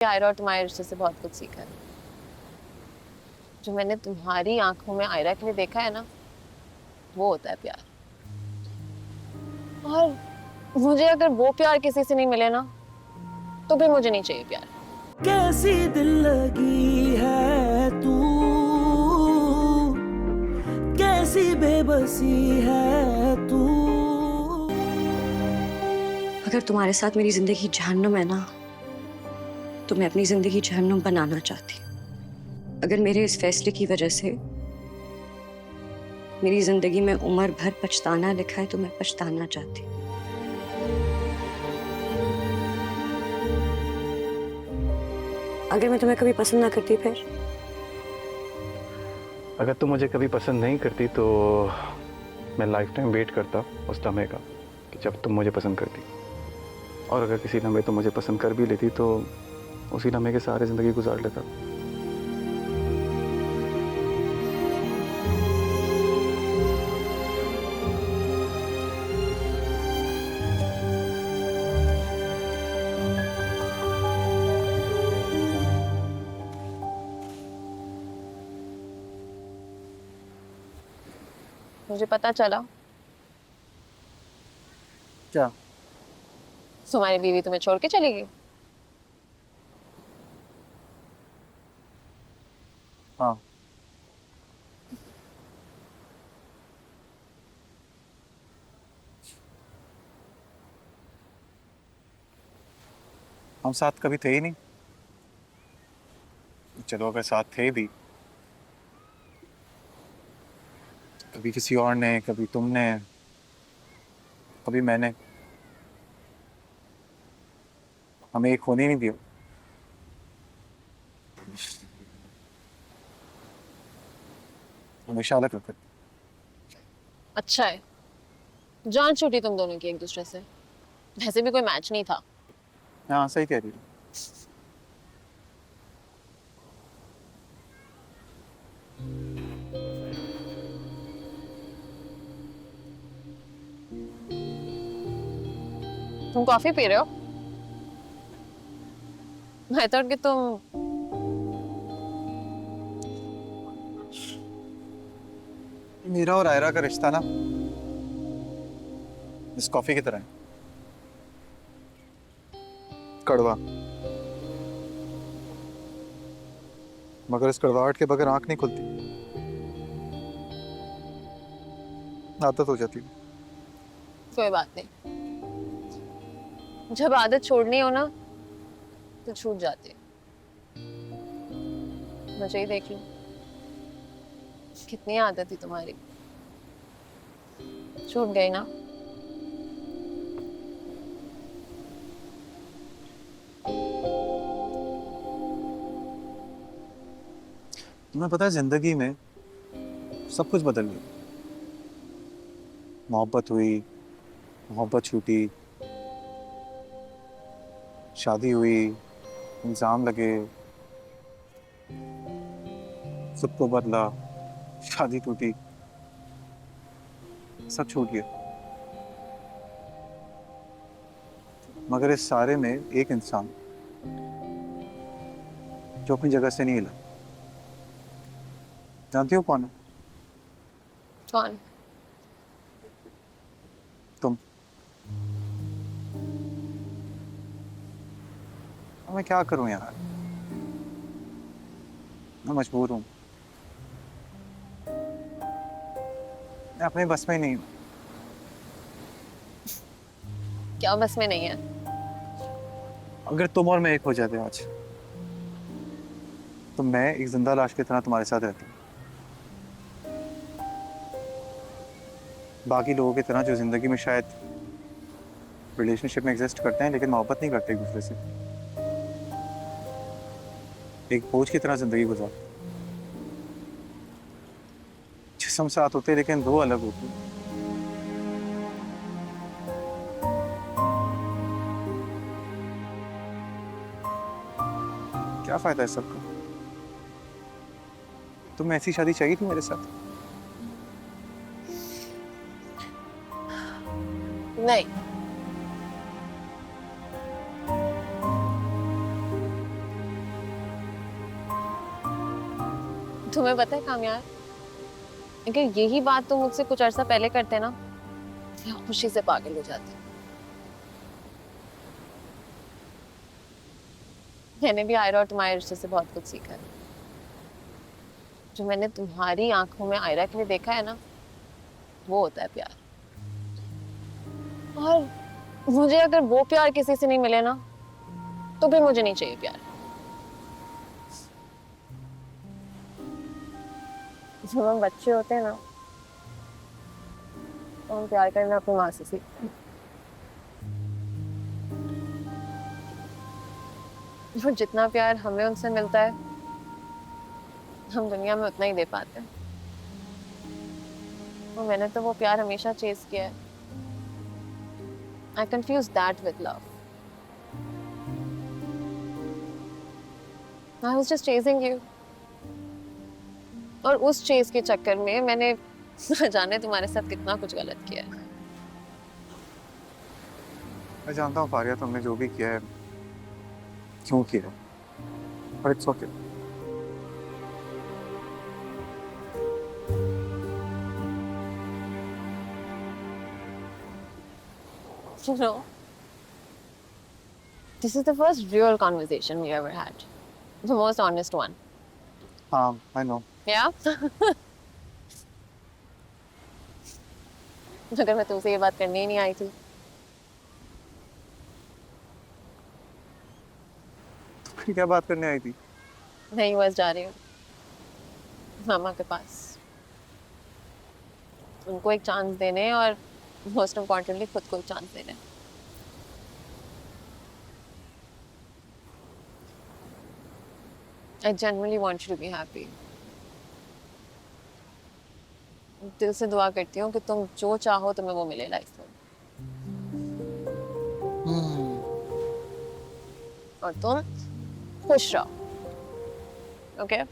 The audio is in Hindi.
आयरा और तुम्हारे रिश्ते से बहुत कुछ सीखा है। जो मैंने तुम्हारी आंखों में आयरा के लिए देखा है ना, वो होता है प्यार। और मुझे अगर वो प्यार किसी से नहीं मिले ना, तो फिर मुझे नहीं चाहिए प्यार। कैसी दिल लगी है तू, कैसी बेबसी है तू। अगर तुम्हारे साथ मेरी जिंदगी जहन्नुम है ना, तो मैं अपनी जिंदगी जहन्नुम बनाना चाहती। अगर मेरे इस फैसले की वजह से मेरी जिंदगी में उम्र भर पछताना लिखा है, तो मैं पछताना चाहती। अगर मैं तुम्हें कभी पसंद ना करती फिर? अगर तुम मुझे कभी पसंद नहीं करती तो मैं लाइफ टाइम वेट करता उस लम्हे का कि जब तुम मुझे पसंद करती। और अगर किसी लम्हे तुम मुझे पसंद कर भी लेती तो उसी लम्हे के सारे ज़िंदगी गुजार लेता। मुझे पता चला क्या? तुम्हारी बीवी तुम्हें छोड़ के चली गई। हाँ। हम साथ कभी थे ही नहीं। चलो अगर साथ थे भी, कभी किसी और ने, कभी तुमने, कभी मैंने, हमें एक होने नहीं दिया। हमेशा अलग रखते। अच्छा है, जान छूटी तुम दोनों की एक दूसरे से। वैसे भी कोई मैच नहीं था। हाँ सही कह रही हो। तुम कॉफी पी रहे हो? मैं थॉट कि तुम मेरा और आयरा का रिश्ता ना इस कॉफी की तरह है, कड़वा। मगर इस कड़वाहट के बगैर आंख नहीं खुलती। आदत हो जाती है। कोई बात नहीं, जब आदत छोड़नी हो ना तो छूट जाती है। मुझे ही देख लो, कितनी आदत थी तुम्हारी, छूट गई ना। तुम्हें पता है जिंदगी में सब कुछ बदल गया। मोहब्बत हुई, मोहब्बत छूटी, शादी हुई, इल्जाम लगे, सबको बदला, शादी टूटी, सब छूट गया। मगर इस सारे में एक इंसान जो अपनी जगह से नहीं हिला। जानती हो कौन है? कौन? तुम। अब मैं क्या करूं यार, मैं मजबूर हूं। मैं अपने बस में ही नहीं हूं। क्या बस में नहीं है? अगर तुम और मैं एक हो जाते आज, तो मैं एक जिंदा लाश की तरह तुम्हारे साथ रहता। बाकी लोगों की तरह जो जिंदगी में शायद रिलेशनशिप में एग्जिस्ट करते हैं लेकिन मोहब्बत नहीं करते एक दूसरे से, एक बोझ की तरह जिंदगी गुजार। जिस्म साथ होते लेकिन दो अलग होते। क्या फायदा है सबका? तुम्हें ऐसी शादी चाहिए थी मेरे साथ? नहीं। तुम्हें पता है कामयाब, अगर यही बात तुम मुझसे कुछ अर्सा पहले करते ना, मैं खुशी से पागल हो जाती। मैंने भी आयरा और तुम्हारे रिश्ते से बहुत कुछ सीखा है। जो मैंने तुम्हारी आंखों में आयरा के लिए देखा है ना, वो होता है प्यार। और मुझे अगर वो प्यार किसी से नहीं मिले ना, तो फिर मुझे नहीं चाहिए प्यार। जब हम बच्चे होते हैं ना, तो हम प्यार करना अपनी माँ से सीखते हैं। और जितना प्यार हमें उनसे मिलता है, हम दुनिया में उतना ही दे पाते हैं। और मैंने तो वो प्यार हमेशा चेज किया है। I confuse that with love. I was just chasing you. और उस चेज के चक्कर में मैंने न जाने तुम्हारे साथ कितना कुछ गलत किया है। मैं जानता हूँ फारिया, तुमने जो भी किया है, क्यों किया है, पर it's okay. You know, this is the first real conversation we ever had. The most honest one. हाँ, I know. Yeah? अगर मैं तुमसे ये बात करने ही नहीं आई थी, तो फिर क्या बात करने आई थी? मैं यूएस जा रही हूँ मामा के पास, उनको एक चांस देने और मोस्ट इम्पोर्टेंटली खुद को एक चांस देने। I genuinely want you to be happy. दिल से दुआ करती हूँ कि तुम जो चाहो तुम्हें वो मिले लाइफ में, और तुम खुश रहो, ओके?